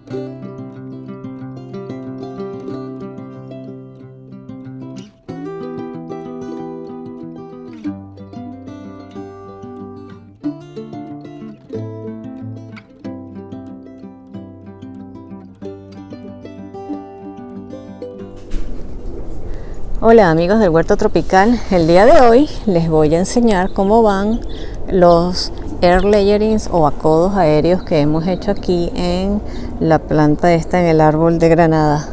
Hola amigos del Huerto Tropical, el día de hoy les voy a enseñar cómo van los air layerings o acodos aéreos que hemos hecho aquí en la planta esta, en el árbol de granada.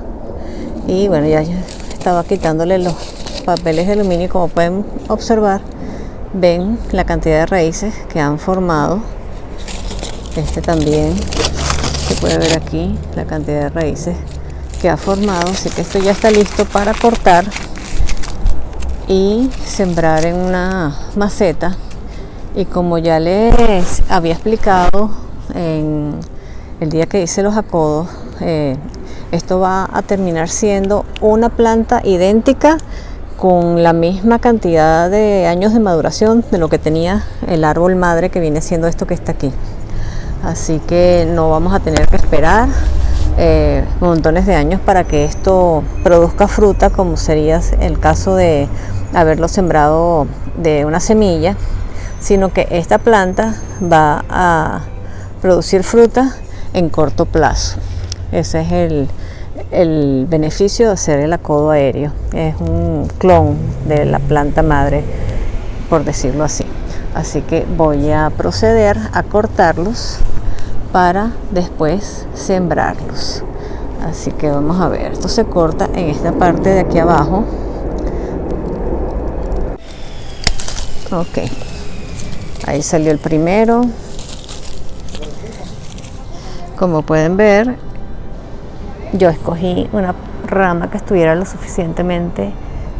Y bueno, ya estaba quitándole los papeles de aluminio. Como pueden observar, ven la cantidad de raíces que han formado. Este también se puede ver aquí la cantidad de raíces que ha formado, así que esto ya está listo para cortar y sembrar en una maceta. Y como ya les había explicado en el día que hice los acodos, esto va a terminar siendo una planta idéntica con la misma cantidad de años de maduración de lo que tenía el árbol madre, que viene siendo esto que está aquí. Así que no vamos a tener que esperar montones de años para que esto produzca fruta, como sería el caso de haberlo sembrado de una semilla, sino que esta planta va a producir fruta en corto plazo. Ese es el beneficio de hacer el acodo aéreo. Es un clon de la planta madre, por decirlo así. Así que voy a proceder a cortarlos para después sembrarlos. Así que vamos a ver, esto se corta en esta parte de aquí abajo. Ok, ahí salió el primero. Como pueden ver, yo escogí una rama que estuviera lo suficientemente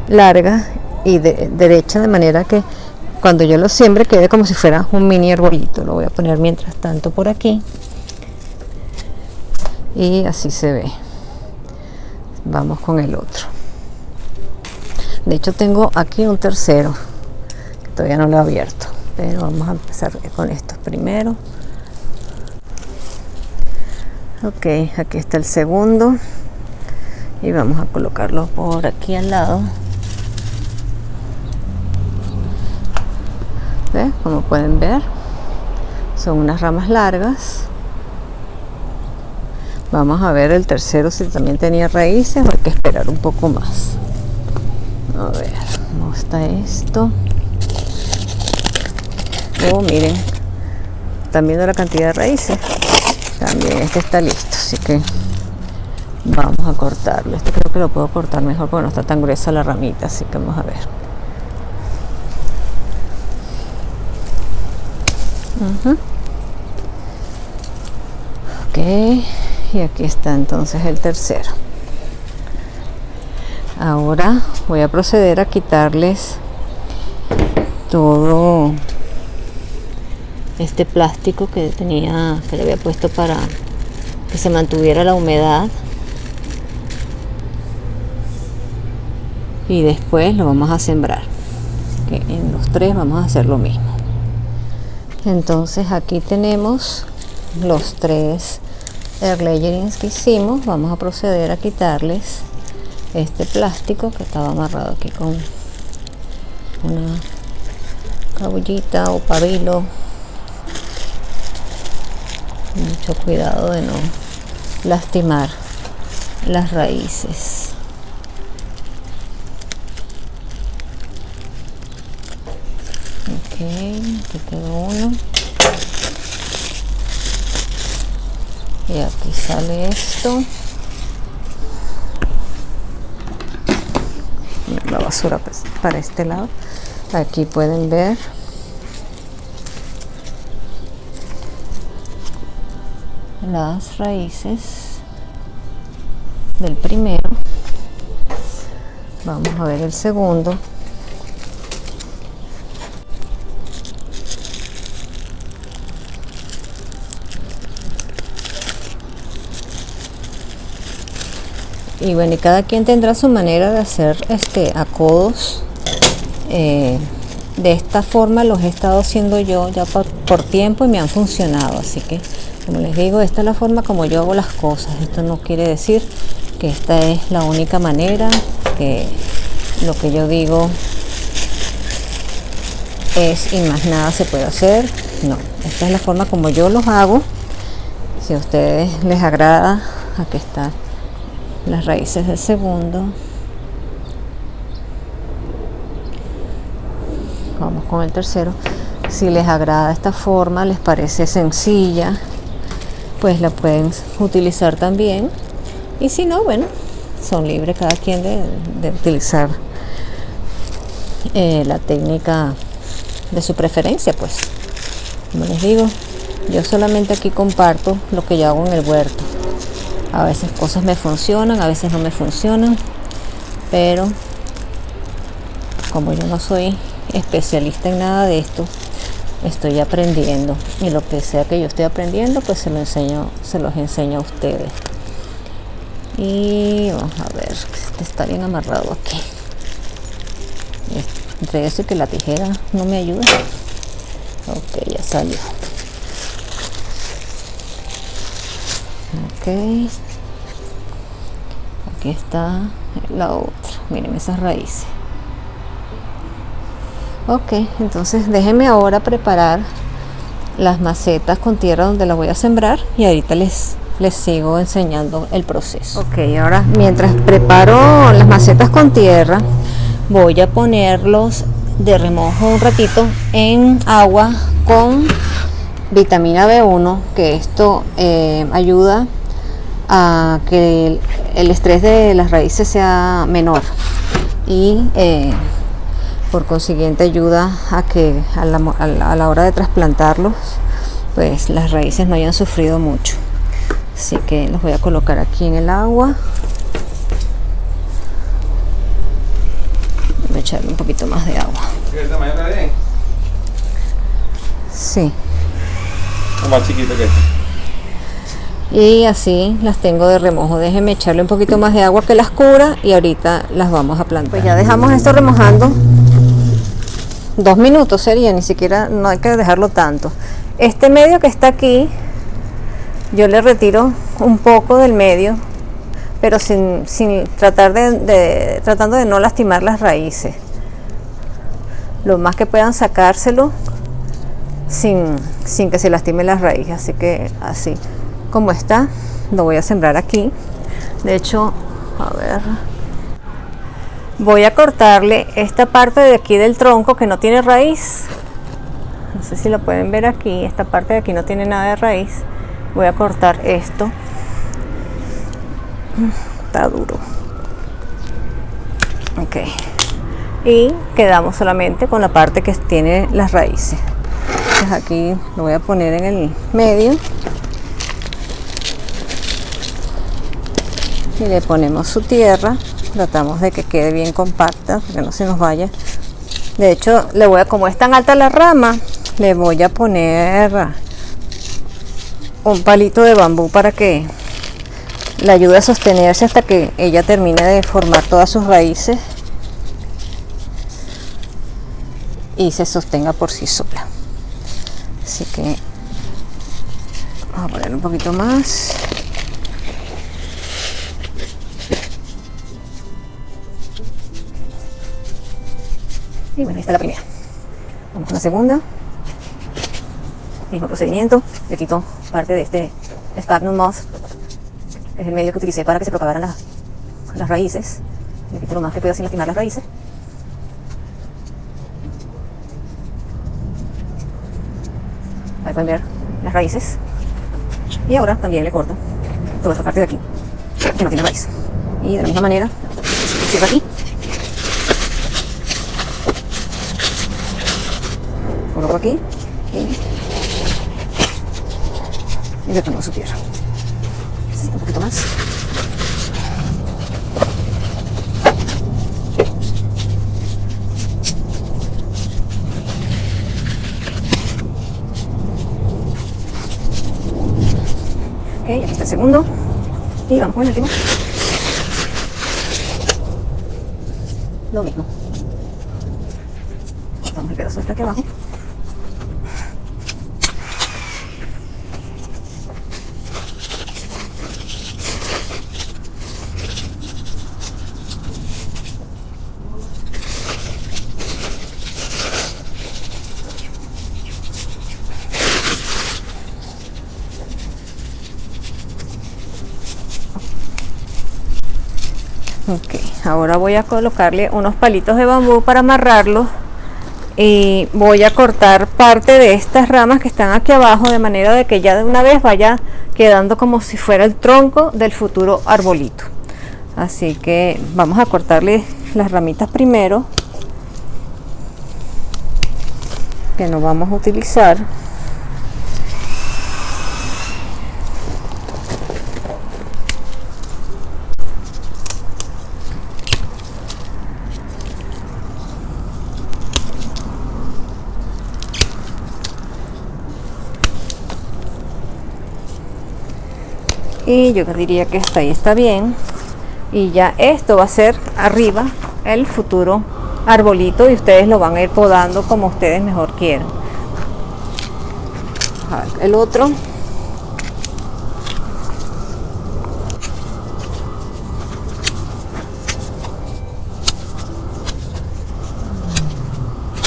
larga y derecha, de manera que cuando yo lo siembre quede como si fuera un mini arbolito. Lo voy a poner mientras tanto por aquí y así se ve. Vamos con el otro. De hecho tengo aquí un tercero, todavía no lo he abierto, pero vamos a empezar con estos primero. Ok, aquí está el segundo y vamos a colocarlo por aquí al lado. ¿Ves? Como pueden ver, son unas ramas largas. Vamos a ver el tercero si también tenía raíces o hay que esperar un poco más. A ver, ¿cómo está esto? Oh, miren, ¿están viendo la cantidad de raíces? También este está listo, así que vamos a cortarlo. Este creo que lo puedo cortar mejor porque no está tan gruesa la ramita, así que vamos a ver. Ok, y aquí está entonces el tercero. Ahora voy a proceder a quitarles todo este plástico que le había puesto para que se mantuviera la humedad, y después lo vamos a sembrar. Que en los tres vamos a hacer lo mismo. Entonces aquí tenemos los tres air layerings que hicimos. Vamos a proceder a quitarles este plástico que estaba amarrado aquí con una cabullita o pabilo. Mucho cuidado de no lastimar las raíces. Ok, aquí quedó uno. Y aquí sale esto. La basura para este lado. Aquí pueden ver las raíces del primero. Vamos a ver el segundo. Y bueno, y cada quien tendrá su manera de hacer acodos. De esta forma los he estado haciendo yo ya por tiempo y me han funcionado, así que Como les digo, esta es la forma como yo hago las cosas. Esto no quiere decir que esta es la única manera, que lo que yo digo es y más nada se puede hacer. No, esta es la forma como yo los hago. Si a ustedes les agrada, aquí están las raíces del segundo. Vamos con el tercero. Si les agrada esta forma, les parece sencilla, pues la pueden utilizar también. Y si no, bueno, son libres cada quien de utilizar la técnica de su preferencia, pues. Como les digo, yo solamente aquí comparto lo que yo hago en el huerto. A veces cosas me funcionan, a veces no me funcionan, pero como yo no soy especialista en nada de esto, estoy aprendiendo, y lo que sea que yo esté aprendiendo, pues se los enseño a ustedes. Y vamos a ver, este está bien amarrado aquí. Entre eso y que la tijera no me ayuda. Ok, ya salió. Ok, aquí está la otra. Miren esas raíces. Ok, entonces déjenme ahora preparar las macetas con tierra donde las voy a sembrar, y ahorita les sigo enseñando el proceso. Ok, ahora mientras preparo las macetas con tierra, voy a ponerlos de remojo un ratito en agua con vitamina B1, que esto ayuda a que el estrés de las raíces sea menor, y por consiguiente ayuda a que a la hora de trasplantarlos, pues las raíces no hayan sufrido mucho. Así que los voy a colocar aquí en el agua. Voy a echarle un poquito más de agua. ¿El tamaño está bien? Sí. ¿O más chiquito que este? Y así las tengo de remojo. Déjenme echarle un poquito más de agua que las cubra, y ahorita las vamos a plantar. Pues ya dejamos esto remojando 2 minutos sería, ni siquiera, no hay que dejarlo tanto. Este medio que está aquí, yo le retiro un poco del medio, pero sin tratando de no lastimar las raíces. Lo más que puedan sacárselo sin que se lastimen las raíces. Así que así como está, lo voy a sembrar aquí. De hecho, a ver, voy a cortarle esta parte de aquí del tronco que no tiene raíz. No sé si lo pueden ver aquí. Esta parte de aquí no tiene nada de raíz. Voy a cortar esto. Está duro. Ok. Y quedamos solamente con la parte que tiene las raíces. Entonces aquí lo voy a poner en el medio. Y le ponemos su tierra. Tratamos de que quede bien compacta, para que no se nos vaya. De hecho, como es tan alta la rama, le voy a poner un palito de bambú para que le ayude a sostenerse hasta que ella termine de formar todas sus raíces y se sostenga por sí sola. Así que vamos a poner un poquito más. Y bueno, ahí está la primera. Vamos con la segunda. Mismo procedimiento. Le quito parte de este Sphagnum moth, que es el medio que utilicé para que se propagaran las raíces. Le quito lo más que pueda sin lastimar las raíces. Ahí pueden ver las raíces. Y ahora también le corto toda esta parte de aquí, que no tiene raíz. Y de la misma manera, cierro aquí. Coloco aquí y le pongo su tierra. Un poquito más. Ok, aquí está el segundo. Y vamos con el último. Lo mismo. Vamos el pedazo de aquí abajo. Ok, ahora voy a colocarle unos palitos de bambú para amarrarlos y voy a cortar parte de estas ramas que están aquí abajo, de manera de que ya de una vez vaya quedando como si fuera el tronco del futuro arbolito. Así que vamos a cortarle las ramitas primero, que no vamos a utilizar. Y yo diría que hasta ahí está bien, y ya esto va a ser arriba el futuro arbolito, y ustedes lo van a ir podando como ustedes mejor quieran. El otro, ahí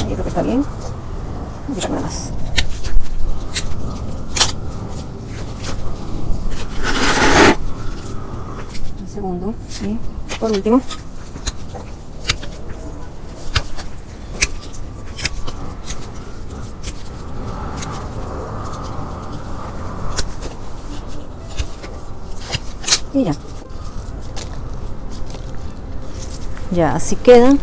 creo que está bien. Mira más. Segundo, y por último, y ya así quedan.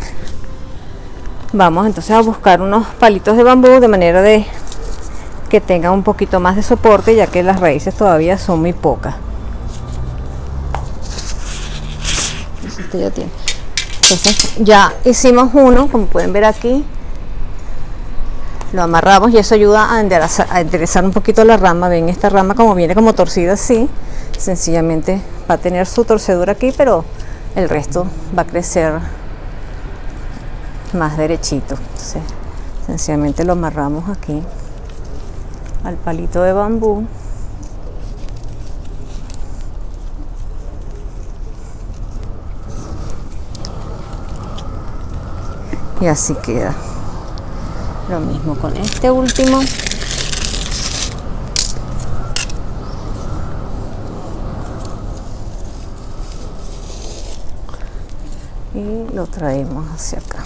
Vamos entonces a buscar unos palitos de bambú, de manera de que tengan un poquito más de soporte, ya que las raíces todavía son muy pocas. Este ya tiene. Entonces ya hicimos uno, como pueden ver aquí, lo amarramos y eso ayuda a enderezar un poquito la rama. Ven, esta rama como viene como torcida así, sencillamente va a tener su torcedura aquí, pero el resto va a crecer más derechito. Entonces sencillamente lo amarramos aquí al palito de bambú. Y así queda. Lo mismo con este último. Y lo traemos hacia acá.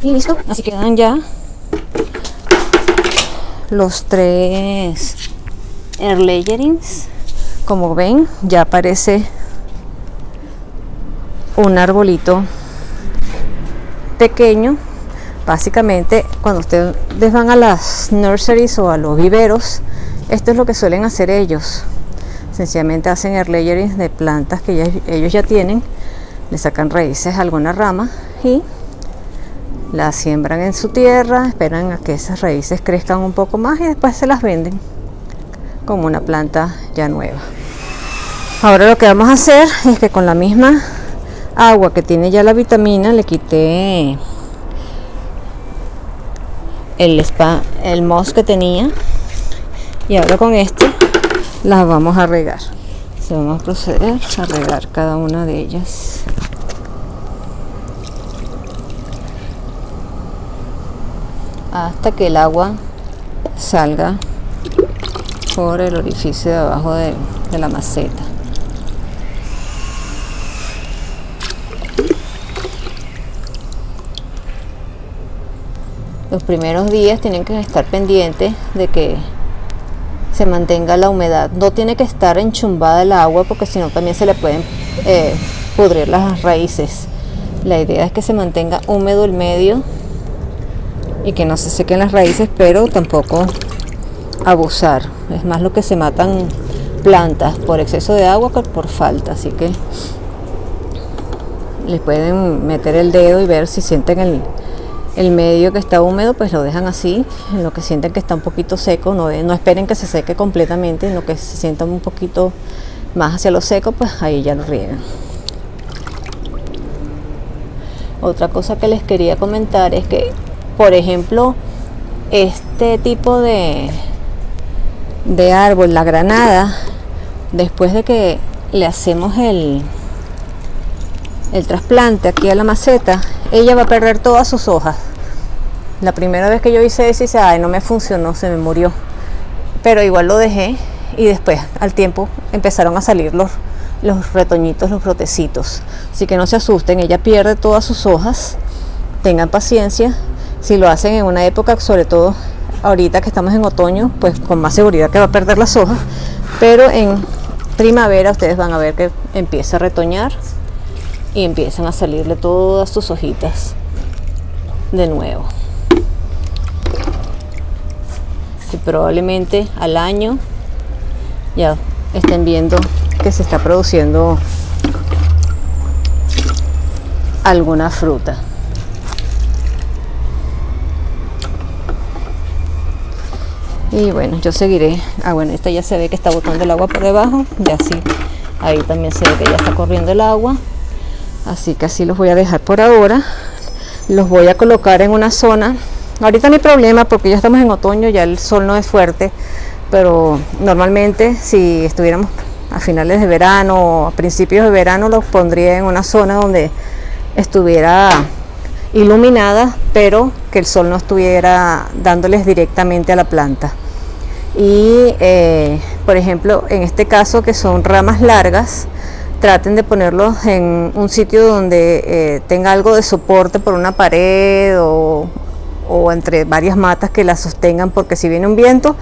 Y listo, así quedan ya los 3 Airlayerings. Como ven, ya aparece un arbolito pequeño. Básicamente, cuando ustedes van a las nurseries o a los viveros, esto es lo que suelen hacer ellos. Sencillamente hacen airlayerings de plantas que ellos ya tienen, le sacan raíces a alguna rama y las siembran en su tierra, esperan a que esas raíces crezcan un poco más y después se las venden como una planta ya nueva. Ahora lo que vamos a hacer es que con la misma agua que tiene ya la vitamina, le quité el moss que tenía, y ahora con esto las vamos a regar. Vamos a proceder a regar cada una de ellas. Hasta que el agua salga por el orificio de abajo de la maceta. Los primeros días tienen que estar pendientes de que se mantenga la humedad. No tiene que estar enchumbada el agua, porque si no también se le pueden pudrir las raíces. La idea es que se mantenga húmedo el medio y que no se sequen las raíces, pero tampoco abusar. Es más lo que se matan plantas por exceso de agua que por falta. Así que les pueden meter el dedo y ver si sienten el medio que está húmedo, pues lo dejan así. En lo que sienten que está un poquito seco, no esperen que se seque completamente. En lo que se sientan un poquito más hacia lo seco, pues ahí ya lo riegan. Otra cosa que les quería comentar es que, por ejemplo, este tipo de árbol, la granada, después de que le hacemos el trasplante aquí a la maceta, ella va a perder todas sus hojas. La primera vez que yo hice eso, hice, ay, no me funcionó, se me murió. Pero igual lo dejé y después, al tiempo, empezaron a salir los retoñitos, los brotecitos. Así que no se asusten, ella pierde todas sus hojas. Tengan paciencia. Si lo hacen en una época, sobre todo ahorita que estamos en otoño, pues con más seguridad que va a perder las hojas. Pero en primavera ustedes van a ver que empieza a retoñar y empiezan a salirle todas sus hojitas de nuevo. Y probablemente al año ya estén viendo que se está produciendo alguna fruta. Y bueno, yo seguiré. Bueno, esta ya se ve que está botando el agua por debajo. Ya sí, ahí también se ve que ya está corriendo el agua. Así que así los voy a dejar por ahora. Los voy a colocar en una zona. Ahorita no hay problema porque ya estamos en otoño, ya el sol no es fuerte. Pero normalmente si estuviéramos a finales de verano o a principios de verano, los pondría en una zona donde estuviera iluminada, pero que el sol no estuviera dándoles directamente a la planta. Y por ejemplo, en este caso que son ramas largas, traten de ponerlos en un sitio donde tenga algo de soporte por una pared o entre varias matas que las sostengan, porque si viene un viento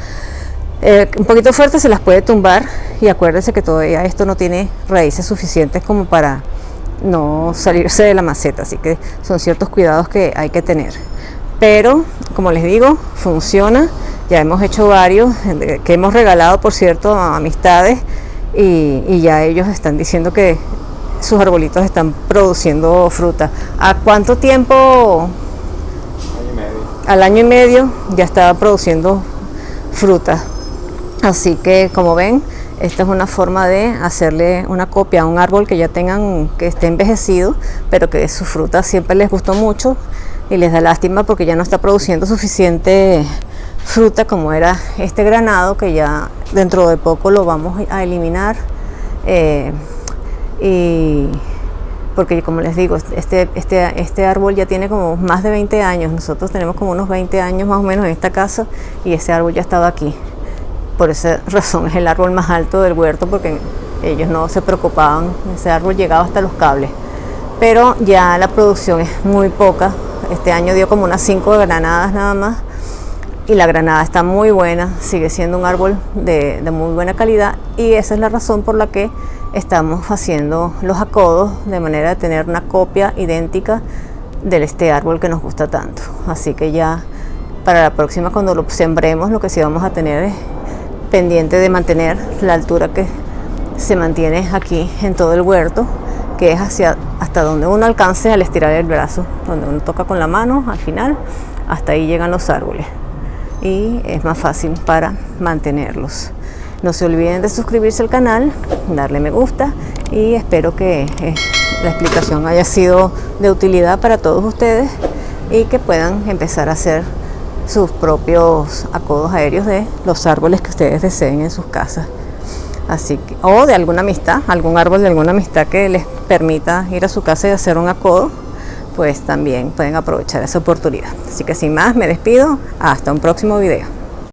un poquito fuerte se las puede tumbar. Y acuérdense que todavía esto no tiene raíces suficientes como para no salirse de la maceta, así que son ciertos cuidados que hay que tener. Pero como les digo, funciona. Ya hemos hecho varios que hemos regalado, por cierto, a amistades, y ya ellos están diciendo que sus arbolitos están produciendo fruta. ¿A cuánto tiempo? Año y medio. Al año y medio ya estaba produciendo fruta. Así que, como ven, esta es una forma de hacerle una copia a un árbol que ya tengan, que esté envejecido, pero que su fruta siempre les gustó mucho y les da lástima porque ya no está produciendo suficiente fruta como era este granado, que ya dentro de poco lo vamos a eliminar. Y porque, como les digo, este árbol ya tiene como más de 20 años. Nosotros tenemos como unos 20 años más o menos en esta casa y ese árbol ya estaba aquí. Por esa razón es el árbol más alto del huerto, porque ellos no se preocupaban. Ese árbol llegaba hasta los cables. Pero ya la producción es muy poca. Este año dio como unas 5 granadas nada más. Y la granada está muy buena. Sigue siendo un árbol de muy buena calidad. Y esa es la razón por la que estamos haciendo los acodos, de manera de tener una copia idéntica de este árbol que nos gusta tanto. Así que ya para la próxima, cuando lo sembremos, lo que sí vamos a tener es pendiente de mantener la altura que se mantiene aquí en todo el huerto, que es hasta donde uno alcance al estirar el brazo, donde uno toca con la mano, al final hasta ahí llegan los árboles y es más fácil para mantenerlos. No se olviden de suscribirse al canal, darle me gusta, y espero que la explicación haya sido de utilidad para todos ustedes y que puedan empezar a hacer sus propios acodos aéreos de los árboles que ustedes deseen en sus casas. Así que, o de alguna amistad, algún árbol de alguna amistad que les permita ir a su casa y hacer un acodo, pues también pueden aprovechar esa oportunidad. Así que sin más, me despido. Hasta un próximo video.